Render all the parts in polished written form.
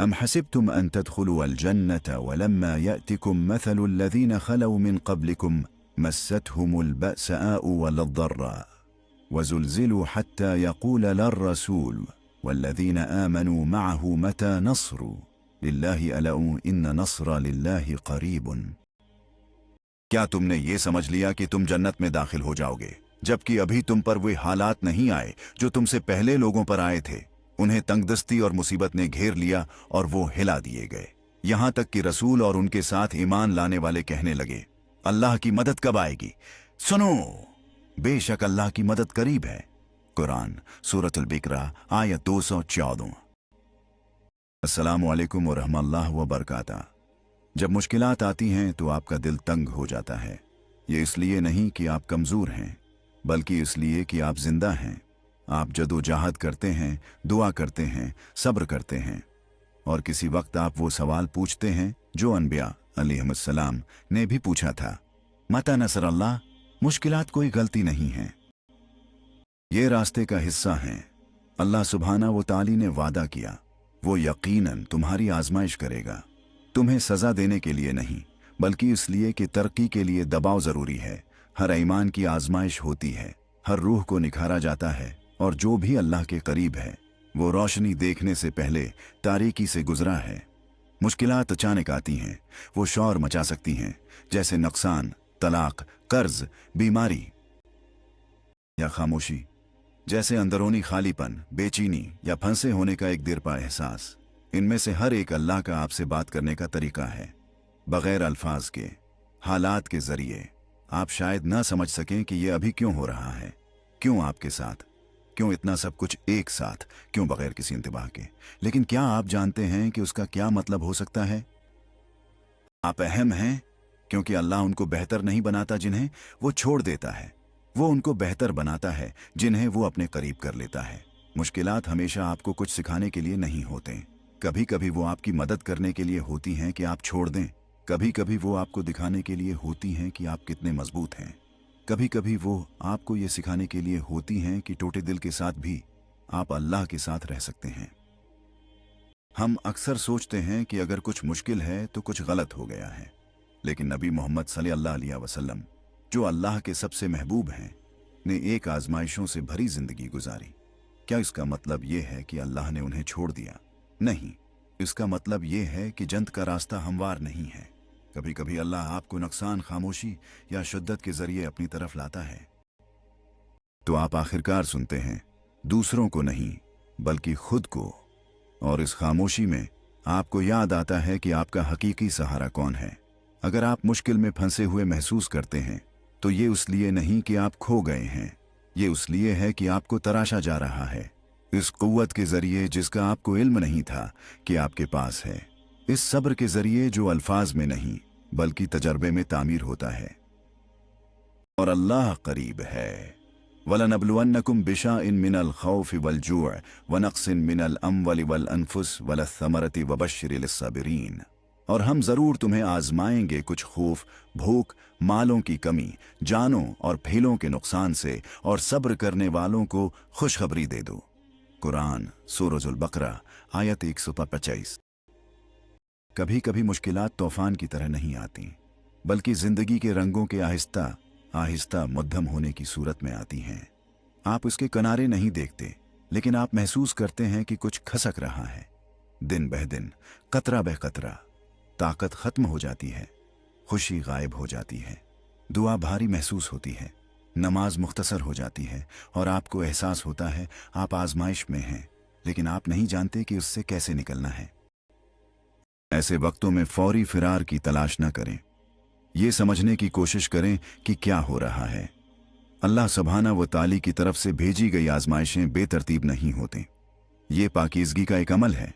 أم حسبتم أن تدخلوا الجنة ولما يأتكم مثل الذين خلوا من قبلكم مستهم البأساء والضراء وزلزلوا حتى يقول الرسول والذين آمنوا معه متى نصر لله ألا إن نصر لله قریب۔ کیا تم نے یہ سمجھ لیا کہ تم جنت میں داخل ہو جاؤ گے جبکہ ابھی تم پر وہ حالات نہیں آئے جو تم سے پہلے لوگوں پر آئے تھے؟ انہیں تنگ دستی اور مصیبت نے گھیر لیا اور وہ ہلا دیے گئے، یہاں تک کہ رسول اور ان کے ساتھ ایمان لانے والے کہنے لگے اللہ کی مدد کب آئے گی؟ سنو، بے شک اللہ کی مدد قریب ہے۔ قرآن سورۃ البقرہ آیت 214۔ السلام علیکم ورحمۃ اللہ وبرکاتہ۔ جب مشکلات آتی ہیں تو آپ کا دل تنگ ہو جاتا ہے، یہ اس لیے نہیں کہ آپ کمزور ہیں بلکہ اس لیے کہ آپ زندہ ہیں۔ آپ جدوجہد کرتے ہیں، دعا کرتے ہیں، صبر کرتے ہیں، اور کسی وقت آپ وہ سوال پوچھتے ہیں جو انبیاء علیہم السلام نے بھی پوچھا تھا، متی نصر اللہ؟ مشکلات کوئی غلطی نہیں ہے، یہ راستے کا حصہ ہیں۔ اللہ سبحانہ و تعالی نے وعدہ کیا وہ یقیناً تمہاری آزمائش کرے گا، تمہیں سزا دینے کے لیے نہیں بلکہ اس لیے کہ ترقی کے لیے دباؤ ضروری ہے۔ ہر ایمان کی آزمائش ہوتی ہے، ہر روح کو نکھارا جاتا ہے، اور جو بھی اللہ کے قریب ہے وہ روشنی دیکھنے سے پہلے تاریکی سے گزرا ہے۔ مشکلات اچانک آتی ہیں، وہ شور مچا سکتی ہیں، جیسے نقصان، طلاق، قرض، بیماری یا خاموشی، جیسے اندرونی خالی پن، بے چینی یا پھنسے ہونے کا ایک دیرپا احساس۔ ان میں سے ہر ایک اللہ کا آپ سے بات کرنے کا طریقہ ہے، بغیر الفاظ کے، حالات کے ذریعے۔ آپ شاید نہ سمجھ سکیں کہ یہ ابھی کیوں ہو رہا ہے، کیوں آپ کے ساتھ، کیوں اتنا سب کچھ ایک ساتھ، کیوں بغیر کسی انتباہ کے، لیکن کیا آپ جانتے ہیں کہ اس کا کیا مطلب ہو سکتا ہے؟ آپ اہم ہیں کیونکہ اللہ ان کو بہتر نہیں بناتا جنہیں وہ چھوڑ دیتا ہے، وہ ان کو بہتر بناتا ہے جنہیں وہ اپنے قریب کر لیتا ہے۔ مشکلات ہمیشہ آپ کو کچھ سکھانے کے لیے نہیں ہوتے، کبھی کبھی وہ آپ کی مدد کرنے کے لیے ہوتی ہیں کہ آپ چھوڑ دیں، کبھی کبھی وہ آپ کو دکھانے کے لیے ہوتی ہیں کہ آپ کتنے مضبوط ہیں، کبھی کبھی وہ آپ کو یہ سکھانے کے لیے ہوتی ہیں کہ ٹوٹے دل کے ساتھ بھی آپ اللہ کے ساتھ رہ سکتے ہیں۔ ہم اکثر سوچتے ہیں کہ اگر کچھ مشکل ہے تو کچھ غلط ہو گیا ہے، لیکن نبی محمد صلی اللہ علیہ وسلم جو اللہ کے سب سے محبوب ہیں نے ایک آزمائشوں سے بھری زندگی گزاری۔ کیا اس کا مطلب یہ ہے کہ اللہ نے انہیں چھوڑ دیا؟ نہیں، اس کا مطلب یہ ہے کہ جنت کا راستہ ہموار نہیں ہے۔ کبھی کبھی اللہ آپ کو نقصان، خاموشی یا شدت کے ذریعے اپنی طرف لاتا ہے، تو آپ آخرکار سنتے ہیں، دوسروں کو نہیں بلکہ خود کو، اور اس خاموشی میں آپ کو یاد آتا ہے کہ آپ کا حقیقی سہارا کون ہے۔ اگر آپ مشکل میں پھنسے ہوئے محسوس کرتے ہیں تو یہ اس لیے نہیں کہ آپ کھو گئے ہیں، یہ اس لیے ہے کہ آپ کو تراشا جا رہا ہے اس قوت کے ذریعے جس کا آپ کو علم نہیں تھا کہ آپ کے پاس ہے، اس صبر کے ذریعے جو الفاظ میں نہیں بلکہ تجربے میں تعمیر ہوتا ہے۔ اور اللہ قریب ہے۔ وَلَنَبْلُوَنَّكُمْ بِشَيْءٍ مِّنَ الْخَوْفِ وَالْجُوعِ وَنَقْصٍ مِّنَ الْأَمْوَالِ وَالْأَنفُسِ وَالثَّمَرَةِ وَبَشِّرِ الصَّابِرِينَ۔ اور ہم ضرور تمہیں آزمائیں گے کچھ خوف، بھوک، مالوں کی کمی، جانوں اور پھیلوں کے نقصان سے، اور صبر کرنے والوں کو خوشخبری دے دو۔ قرآن سورۃ البقرہ آیت 125۔ کبھی کبھی مشکلات طوفان کی طرح نہیں آتی بلکہ زندگی کے رنگوں کے آہستہ آہستہ مدھم ہونے کی صورت میں آتی ہیں۔ آپ اس کے کنارے نہیں دیکھتے لیکن آپ محسوس کرتے ہیں کہ کچھ کھسک رہا ہے، دن بہ دن، قطرہ بہ قطرہ۔ طاقت ختم ہو جاتی ہے، خوشی غائب ہو جاتی ہے، دعا بھاری محسوس ہوتی ہے، نماز مختصر ہو جاتی ہے، اور آپ کو احساس ہوتا ہے آپ آزمائش میں ہیں لیکن آپ نہیں جانتے کہ اس سے کیسے نکلنا ہے۔ ایسے وقتوں میں فوری فرار کی تلاش نہ کریں، یہ سمجھنے کی کوشش کریں کہ کیا ہو رہا ہے۔ اللہ سبحانہ و تعالی کی طرف سے بھیجی گئی آزمائشیں بے ترتیب نہیں ہوتیں، یہ پاکیزگی کا ایک عمل ہے۔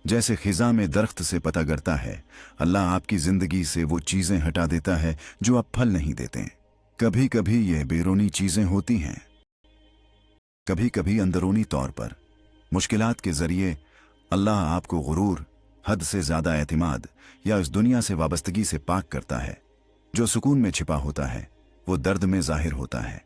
جیسے خزاں میں درخت سے پتہ گرتا ہے، اللہ آپ کی زندگی سے وہ چیزیں ہٹا دیتا ہے جو اب پھل نہیں دیتے۔ کبھی کبھی یہ بیرونی چیزیں ہوتی ہیں، کبھی کبھی اندرونی طور پر۔ مشکلات کے ذریعے اللہ آپ کو غرور، حد سے زیادہ اعتماد یا اس دنیا سے وابستگی سے پاک کرتا ہے۔ جو سکون میں چھپا ہوتا ہے وہ درد میں ظاہر ہوتا ہے۔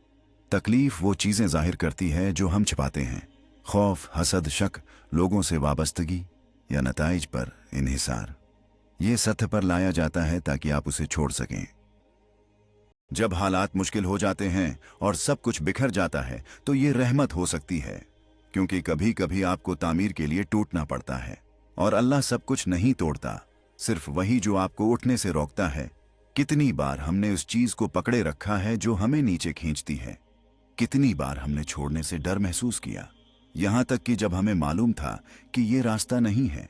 تکلیف وہ چیزیں ظاہر کرتی ہے جو ہم چھپاتے ہیں، خوف، حسد، شک، لوگوں سے وابستگی، या नताइज पर इन्हिसार। ये सत्य पर लाया जाता है ताकि आप उसे छोड़ सकें। जब हालात मुश्किल हो जाते हैं और सब कुछ बिखर जाता है तो ये रहमत हो सकती है, क्योंकि कभी कभी आपको तामीर के लिए टूटना पड़ता है। और अल्लाह सब कुछ नहीं तोड़ता, सिर्फ वही जो आपको उठने से रोकता है। कितनी बार हमने उस चीज को पकड़े रखा है जो हमें नीचे खींचती है। कितनी बार हमने छोड़ने से डर महसूस किया, यहां तक कि जब हमें मालूम था कि ये रास्ता नहीं है।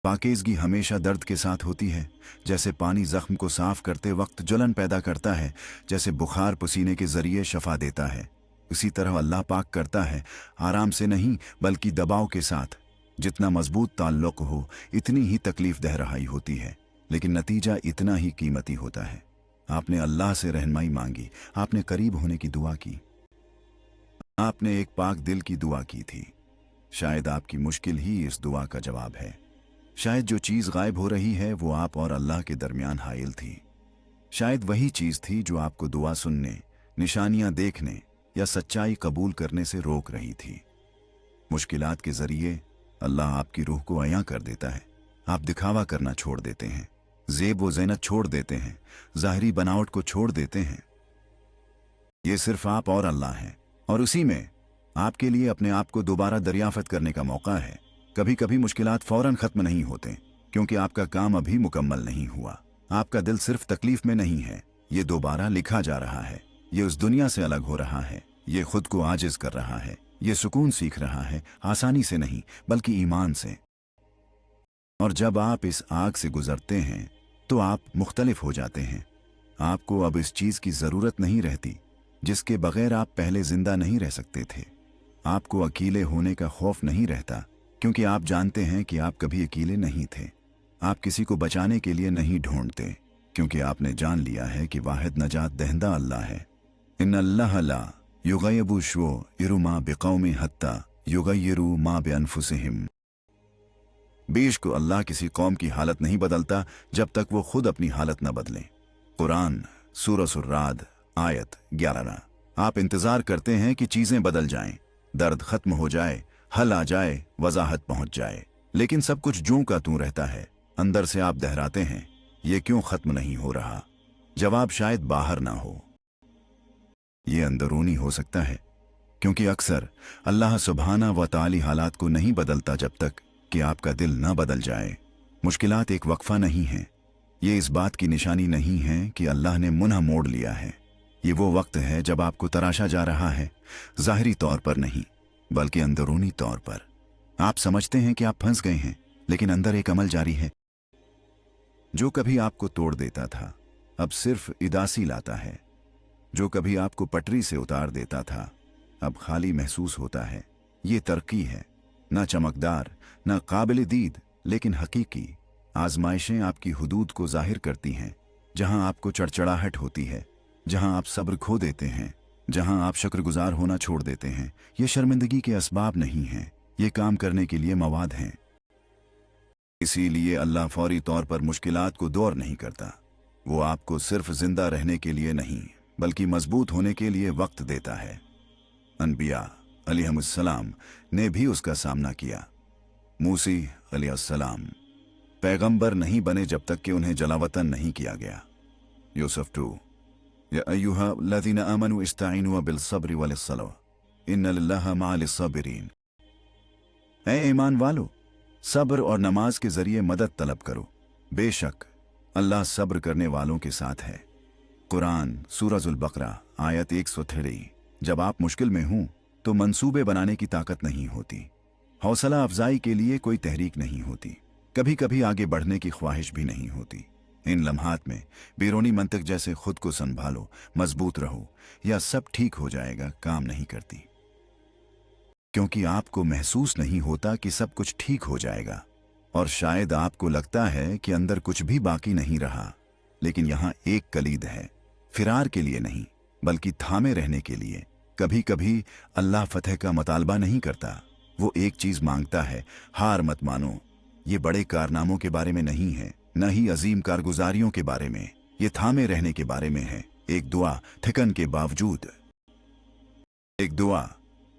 पाकीज़गी हमेशा दर्द के साथ होती है। जैसे पानी जख्म को साफ करते वक्त जलन पैदा करता है, जैसे बुखार पसीने के जरिए शफा देता है, उसी तरह अल्लाह पाक करता है, आराम से नहीं बल्कि दबाव के साथ। जितना मजबूत ताल्लुक हो इतनी ही तकलीफ दह रहाई होती है, लेकिन नतीजा इतना ही कीमती होता है। आपने अल्लाह से रहनुमाई मांगी, आपने करीब होने की दुआ की, आपने एक पाक दिल की दुआ की थी। शायद आपकी मुश्किल ही इस दुआ का जवाब है। शायद जो चीज़ गायब हो रही है वो आप और अल्लाह के दरमियान हाइल थी। शायद वही चीज़ थी जो आपको दुआ सुनने, निशानियां देखने या सच्चाई कबूल करने से रोक रही थी। मुश्किलात के जरिए अल्लाह आपकी रूह को अयां कर देता है। आप दिखावा करना छोड़ देते हैं, ज़ेब व ज़ीनत छोड़ देते हैं, ज़ाहिरी बनावट को छोड़ देते हैं। ये सिर्फ आप और अल्लाह हैं, और उसी में आपके लिए अपने आप को दोबारा दरियाफत करने का मौका है। कभी कभी मुश्किलात फौरन खत्म नहीं होते, क्योंकि आपका काम अभी मुकम्मल नहीं हुआ। आपका दिल सिर्फ तकलीफ में नहीं है, ये दोबारा लिखा जा रहा है। ये उस दुनिया से अलग हो रहा है, ये खुद को आजिज कर रहा है, ये सुकून सीख रहा है, आसानी से नहीं बल्कि ईमान से। और जब आप इस आग से गुजरते हैं तो आप मुख्तलिफ हो जाते हैं। आपको अब इस चीज की जरूरत नहीं रहती जिसके बगैर आप पहले जिंदा नहीं रह सकते थे। आपको अकेले होने का खौफ नहीं रहता, क्योंकि आप जानते हैं कि आप कभी अकेले नहीं थे। आप किसी को बचाने के लिए नहीं ढूंढते, क्योंकि आपने जान लिया है कि वाहिद नजात दहिंदा अल्लाह है। इन अल्लाह ला युगय्यिबु शुइरु मा बिक़ौमिन हत्ता युगय्यिरु मा बिअनफुसिहिम। बेशक अल्लाह किसी कौम की हालत नहीं बदलता जब तक वो खुद अपनी हालत न बदले। कुरान सूरह अर्राद आयत 11। आप इंतजार करते हैं कि चीजें बदल जाएं, दर्द खत्म हो जाए, हल आ जाए, वजाहत पहुंच जाए, लेकिन सब कुछ जूं का तूं रहता है। अंदर से आप दोहराते हैं, ये क्यों खत्म नहीं हो रहा? जवाब शायद बाहर ना हो, ये अंदरूनी हो सकता है, क्योंकि अक्सर अल्लाह सुब्हाना व ताली हालात को नहीं बदलता जब तक कि आपका दिल न बदल जाए। मुश्किलात एक वक्फा नहीं है, ये इस बात की निशानी नहीं है कि अल्लाह ने मुन्ह मोड़ लिया है। ये वो वक्त है जब आपको तराशा जा रहा है, ज़ाहिरी तौर पर नहीं बल्कि अंदरूनी तौर पर। आप समझते हैं कि आप फंस गए हैं, लेकिन अंदर एक अमल जारी है जो कभी आपको तोड़ देता था, अब सिर्फ इदासी लाता है। जो कभी आपको पटरी से उतार देता था, अब खाली महसूस होता है। ये तरक्की है, ना चमकदार ना काबिल दीद, लेकिन हकीकी। आजमाइशें आपकी हुदूद को जाहिर करती हैं, जहां आपको चढ़चढ़ाहट होती है, जहां आप सब्र खो देते हैं, जहां आप शुक्रगुजार होना छोड़ देते हैं। ये शर्मिंदगी के असबाब नहीं हैं, ये काम करने के लिए मवाद हैं। इसीलिए अल्लाह फौरी तौर पर मुश्किलात को दौर नहीं करता। वो आपको सिर्फ जिंदा रहने के लिए नहीं बल्कि मजबूत होने के लिए वक्त देता है। अनबिया अलैहिमुस्सलाम ने भी उसका सामना किया। मूसी अलैहिस्सलाम पैगंबर नहीं बने जब तक कि उन्हें जलावतन नहीं किया गया। यूसुफ 2 या अय्युहल्लज़ीना आमनू इस्ताइनू बिस्सब्रि वस्सलाह इन्ना लिल्लाहि मअस-साबिरीन। ऐ ईमान वालो, सब्र और नमाज के जरिए मदद तलब करो, बेशक अल्लाह सब्र करने वालों के साथ है। कुरान सूरह अल-बकरा आयत 103। जब आप मुश्किल में हों तो मंसूबे बनाने की ताकत नहीं होती, हौसला अफजाई के लिए कोई तहरीक नहीं होती, कभी कभी आगे बढ़ने की ख्वाहिश भी नहीं होती। इन लम्हात में बैरूनी मंतक जैसे खुद को संभालो, मजबूत रहो या सब ठीक हो जाएगा काम नहीं करती, क्योंकि आपको महसूस नहीं होता कि सब कुछ ठीक हो जाएगा। और शायद आपको लगता है कि अंदर कुछ भी बाकी नहीं रहा, लेकिन यहाँ एक कलीद है, फिरार के लिए नहीं बल्कि थामे रहने के लिए। कभी कभी अल्लाह फतह का मुतालबा नहीं करता, वो एक चीज मांगता है, हार मत मानो। ये बड़े कारनामों के बारे में नहीं है, न ही अजीम कारगुजारियों के बारे में, ये थामे रहने के बारे में है। एक दुआ थकन के बावजूद, एक दुआ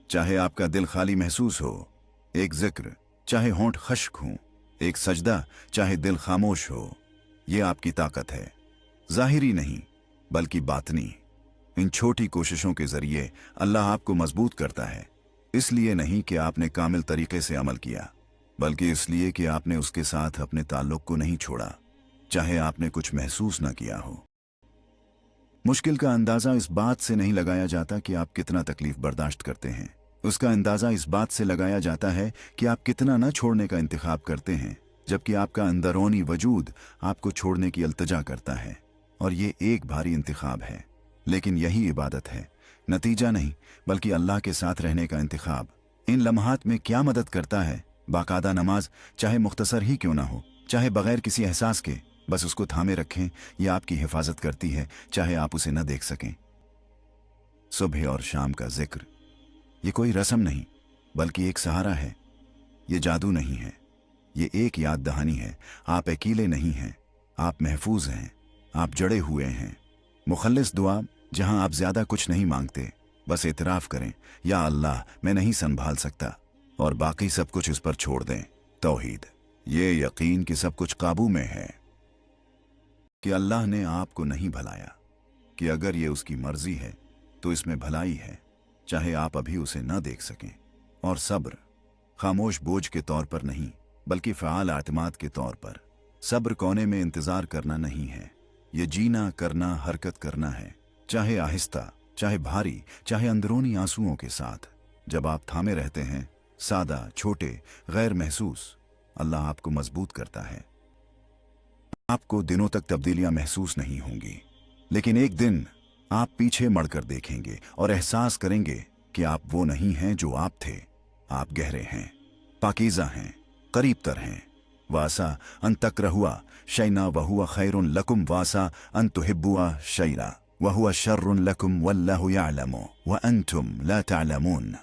चाहे आपका दिल खाली महसूस हो, एक जिक्र चाहे होंठ खश्क हों, एक सजदा चाहे दिल खामोश हो। ये आपकी ताकत है, ज़ाहिरी नहीं बल्कि बातनी। इन छोटी कोशिशों के जरिए अल्लाह आपको मजबूत करता है, इसलिए नहीं कि आपने कामिल तरीके से अमल किया, बल्कि इसलिए कि आपने उसके साथ अपने ताल्लुक को नहीं छोड़ा, चाहे आपने कुछ महसूस न किया हो। मुश्किल का अंदाज़ा इस बात से नहीं लगाया जाता कि आप कितना तकलीफ बर्दाश्त करते हैं, उसका अंदाज़ा इस बात से लगाया जाता है कि आप कितना न छोड़ने का इंतखाब करते हैं, जबकि आपका अंदरूनी वजूद आपको छोड़ने की अल्तजा करता है। और ये एक भारी इंतखाब है, लेकिन यही इबादत है, नतीजा नहीं बल्कि अल्लाह के साथ रहने का इंतखाब। इन लम्हात में क्या मदद करता है? बाकायदा नमाज, चाहे मुख्तसर ही क्यों ना हो, चाहे बगैर किसी एहसास के, बस उसको थामे रखें। यह आपकी हिफाजत करती है, चाहे आप उसे न देख सकें। सुबह और शाम का जिक्र, ये कोई रस्म नहीं बल्कि एक सहारा है। ये जादू नहीं है, ये एक याद दहानी है। आप अकेले नहीं हैं, आप महफूज हैं, आप जड़े हुए हैं। मुखल्लिस दुआ, जहां आप ज्यादा कुछ नहीं मांगते, बस इतराफ करें, या अल्लाह मैं नहीं संभाल सकता, और बाकी सब कुछ उस पर छोड़ दें। तौहीद, ये यकीन कि सब कुछ काबू में है, कि अल्लाह ने आपको नहीं भलाया, कि अगर ये उसकी मर्जी है तो इसमें भलाई है, चाहे आप अभी उसे न देख सकें। और सब्र, खामोश बोझ के तौर पर नहीं बल्कि फ़आल आतिमाद के तौर पर। सब्र कोने में इंतज़ार करना नहीं है, ये जीना, करना, हरकत करना है, चाहे आहिस्ता, चाहे भारी, चाहे अंदरूनी आंसुओं के साथ। जब आप थामे रहते हैं, सादा, छोटे, गैर महसूस, अल्लाह आपको मजबूत करता है। आपको दिनों तक तब्दीलियां महसूस नहीं होंगी, लेकिन एक दिन आप पीछे मुड़कर देखेंगे और एहसास करेंगे कि आप वो नहीं हैं जो आप थे। आप गहरे हैं, पाकीज़ा हैं, करीब तर हैं। वासा अन तकरहुआ शैना वहुआ खैरुन लकुम, वासा अन तुहिब्बुआ शैना वहुआ शर्रुन लकुम, वल्लाहु यअलमु व अंतुम ला तअलमून।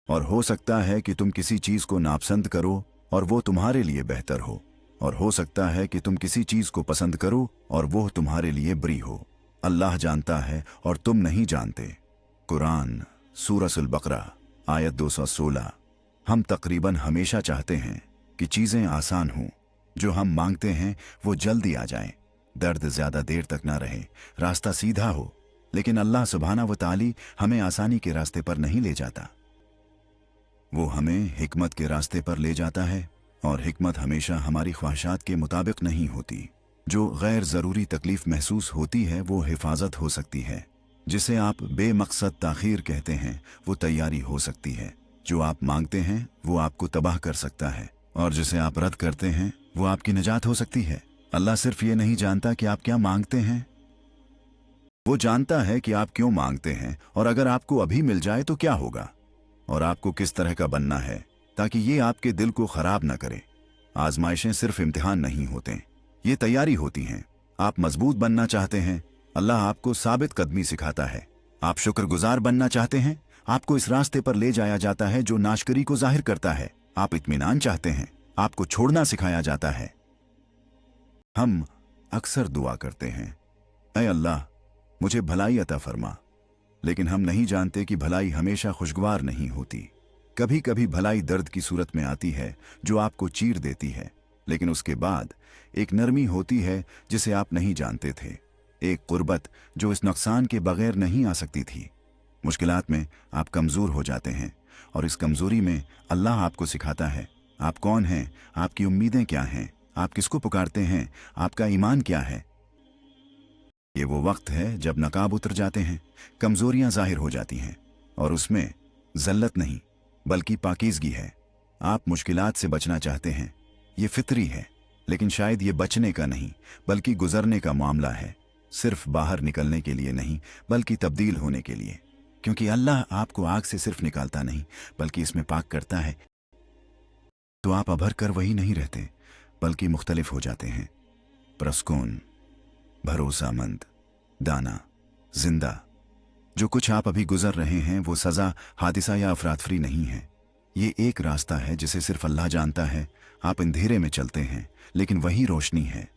और हो सकता है कि तुम किसी चीज को नापसंद करो और वो तुम्हारे लिए बेहतर हो, और हो सकता है कि तुम किसी चीज को पसंद करो और वो तुम्हारे लिए बुरी हो। अल्लाह जानता है और तुम नहीं जानते। कुरान सूरह बकरा आयत 216। हम तकरीबन हमेशा चाहते हैं कि चीजें आसान हों, जो हम मांगते हैं वो जल्दी आ जाएं, दर्द ज्यादा देर तक ना रहे, रास्ता सीधा हो। लेकिन अल्लाह सुब्हाना व ताली हमें आसानी के रास्ते पर नहीं ले जाता, वो हमें हिकमत के रास्ते पर ले जाता है। और हिकमत हमेशा हमारी ख्वाहिशात के मुताबिक नहीं होती। जो गैर ज़रूरी तकलीफ महसूस होती है वो हिफाजत हो सकती है। जिसे आप बेमकसद ताख़ीर कहते हैं वो तैयारी हो सकती है। जो आप मांगते हैं वो आपको तबाह कर सकता है, और जिसे आप रद्द करते हैं वो आपकी निजात हो सकती है। अल्लाह सिर्फ ये नहीं जानता कि आप क्या मांगते हैं, वो जानता है कि आप क्यों मांगते हैं, और अगर आपको अभी मिल जाए तो क्या होगा, और आपको किस तरह का बनना है ताकि ये आपके दिल को खराब न करे। आजमाइशें सिर्फ इम्तिहान नहीं होते, ये तैयारी होती हैं। आप मजबूत बनना चाहते हैं, अल्लाह आपको साबित कदमी सिखाता है। आप शुक्रगुजार बनना चाहते हैं, आपको इस रास्ते पर ले जाया जाता है जो नाशकरी को जाहिर करता है। आप इत्मीनान चाहते हैं, आपको छोड़ना सिखाया जाता है। हम अक्सर दुआ करते हैं, ऐ अल्लाह मुझे भलाई अता फरमा, लेकिन हम नहीं जानते कि भलाई हमेशा खुशगवार नहीं होती। कभी कभी भलाई दर्द की सूरत में आती है जो आपको चीर देती है, लेकिन उसके बाद एक नरमी होती है जिसे आप नहीं जानते थे, एक कुर्बत जो इस नुकसान के बगैर नहीं आ सकती थी। मुश्किलात में आप कमज़ोर हो जाते हैं, और इस कमज़ोरी में अल्लाह आपको सिखाता है आप कौन हैं, आपकी उम्मीदें क्या हैं, आप किसको पुकारते हैं, आपका ईमान क्या है। ये वो वक्त है जब नकाब उतर जाते हैं, कमज़ोरियाँ ज़ाहिर हो जाती हैं, और उसमें ज़ल्लत नहीं बल्कि पाकीज़गी है। आप मुश्किलात से बचना चाहते हैं, ये फितरी है, लेकिन शायद ये बचने का नहीं बल्कि गुजरने का मामला है। सिर्फ बाहर निकलने के लिए नहीं बल्कि तब्दील होने के लिए, क्योंकि अल्लाह आपको आग से सिर्फ निकालता नहीं बल्कि इसमें पाक करता है। तो आप अभर कर वही नहीं रहते बल्कि मुख्तलिफ हो जाते हैं, प्रस्कून, भरोसामंद, दाना, जिंदा। जो कुछ आप अभी गुजर रहे हैं वो सज़ा, हादिसा या अफरातफरी नहीं है। ये एक रास्ता है जिसे सिर्फ अल्लाह जानता है। आप अंधेरे में चलते हैं लेकिन वही रोशनी है।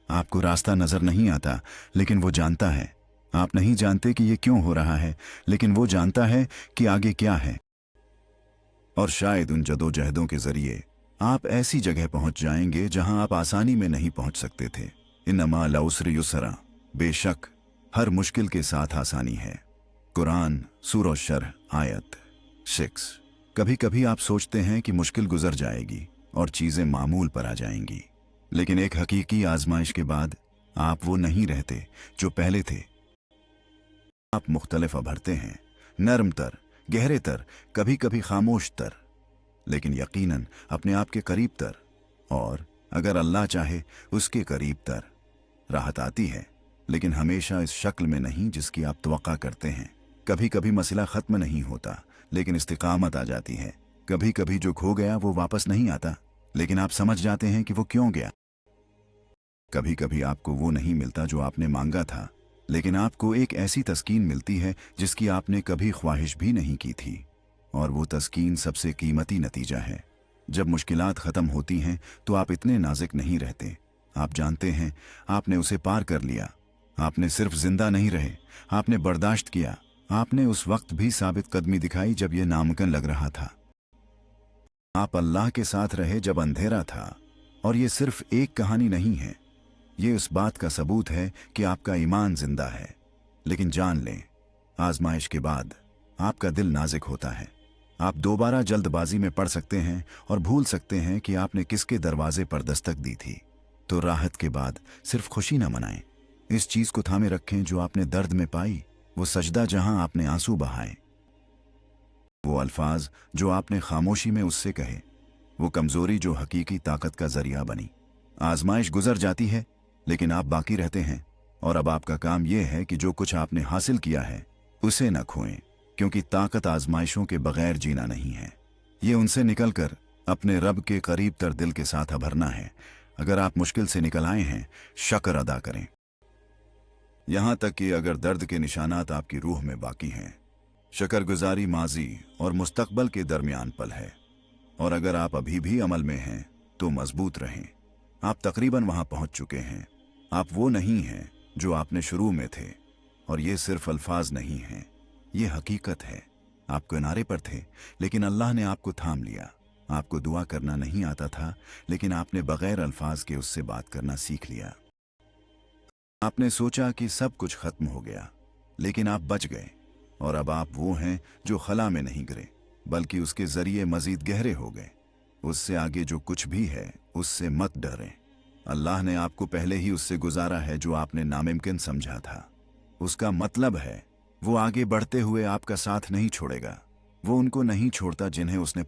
आपको रास्ता नज़र नहीं आता लेकिन वो जानता है। आप नहीं जानते कि ये क्यों हो रहा है, लेकिन वो जानता है कि आगे क्या है। और शायद उन जदोजहदों के जरिए आप ऐसी जगह पहुंच जाएंगे जहां आप आसानी में नहीं पहुंच सकते थे। इन्नमा लउस्र युसरा, बेशक हर मुश्किल के साथ आसानी है। कुरान सूरह शरह आयत 6। कभी कभी आप सोचते हैं कि मुश्किल गुजर जाएगी और चीजें मामूल पर आ जाएंगी, लेकिन एक हकीकी आजमाइश के बाद आप वो नहीं रहते जो पहले थे। आप मुख्तलिफ उभरते हैं, नरम तर, गहरे तर, कभी कभी खामोश तर, लेकिन यकीनन अपने आप के करीब तर, और अगर अल्लाह चाहे उसके करीब तर। राहत आती है, लेकिन हमेशा इस शक्ल में नहीं जिसकी आप तवक्का करते हैं। कभी कभी मसला ख़त्म नहीं होता, लेकिन इस्तिकामत आ जाती है। कभी कभी जो खो गया वो वापस नहीं आता, लेकिन आप समझ जाते हैं कि वो क्यों गया। कभी कभी आपको वो नहीं मिलता जो आपने मांगा था, लेकिन आपको एक ऐसी तस्कीन मिलती है जिसकी आपने कभी ख्वाहिश भी नहीं की थी, और वो तस्कीन सबसे कीमती नतीजा है। जब मुश्किलात ख़त्म होती हैं तो आप इतने नाजुक नहीं रहते। आप जानते हैं आपने उसे पार कर लिया। आपने सिर्फ जिंदा नहीं रहे, आपने बर्दाश्त किया। आपने उस वक्त भी साबित कदमी दिखाई जब यह नामुमकिन लग रहा था। आप अल्लाह के साथ रहे जब अंधेरा था। और ये सिर्फ एक कहानी नहीं है, ये उस बात का सबूत है कि आपका ईमान जिंदा है। लेकिन जान लें, आजमाइश के बाद आपका दिल नाजुक होता है। आप दोबारा जल्दबाजी में पड़ सकते हैं और भूल सकते हैं कि आपने किसके दरवाजे पर दस्तक दी थी। तो राहत के बाद सिर्फ खुशी न मनाएं। इस चीज को थामे रखें जो आपने दर्द में पाई, वो सजदा जहां आपने आंसू बहाए, वो अल्फाज जो आपने खामोशी में उससे कहे, वो कमजोरी जो हकीकी ताकत का जरिया बनी। आजमाइश गुजर जाती है, लेकिन आप बाकी रहते हैं। और अब आपका काम यह है कि जो कुछ आपने हासिल किया है उसे न खोएं, क्योंकि ताकत आजमाइशों के बगैर जीना नहीं है। ये उनसे निकलकर अपने रब के करीब तर दिल के साथ अभरना है। अगर आप मुश्किल से निकल आए हैं, शक्र अदा करें, यहां तक कि अगर दर्द के निशानात आपकी रूह में बाकी हैं। शकरगुजारी माजी और मुस्तकबल के दरमियान पल है, और अगर आप अभी भी अमल में हैं तो मजबूत रहें। आप तकरीबन वहां पहुंच चुके हैं। आप वो नहीं हैं जो आपने शुरू में थे, और ये सिर्फ अल्फाज नहीं हैं, ये हकीकत है। आप किनारे पर थे, लेकिन अल्लाह ने आपको थाम लिया। आपको दुआ करना नहीं आता था, लेकिन आपने बगैर अल्फाज के उससे बात करना सीख लिया। आपने सोचा कि सब कुछ खत्म हो गया, लेकिन आप बच गए, और अब आप वो हैं जो खला में नहीं गिरे, बल्कि उसके जरिए मजीद गहरे हो गए। उससे आगे जो कुछ भी है उससे मत डरें। अल्लाह ने आपको पहले ही उससे गुजारा है जो आपने नामुमकिन समझा था। उसका मतलब है वो आगे बढ़ते हुए आपका साथ नहीं छोड़ेगा। वो उनको नहीं छोड़ता जिन्हें उसने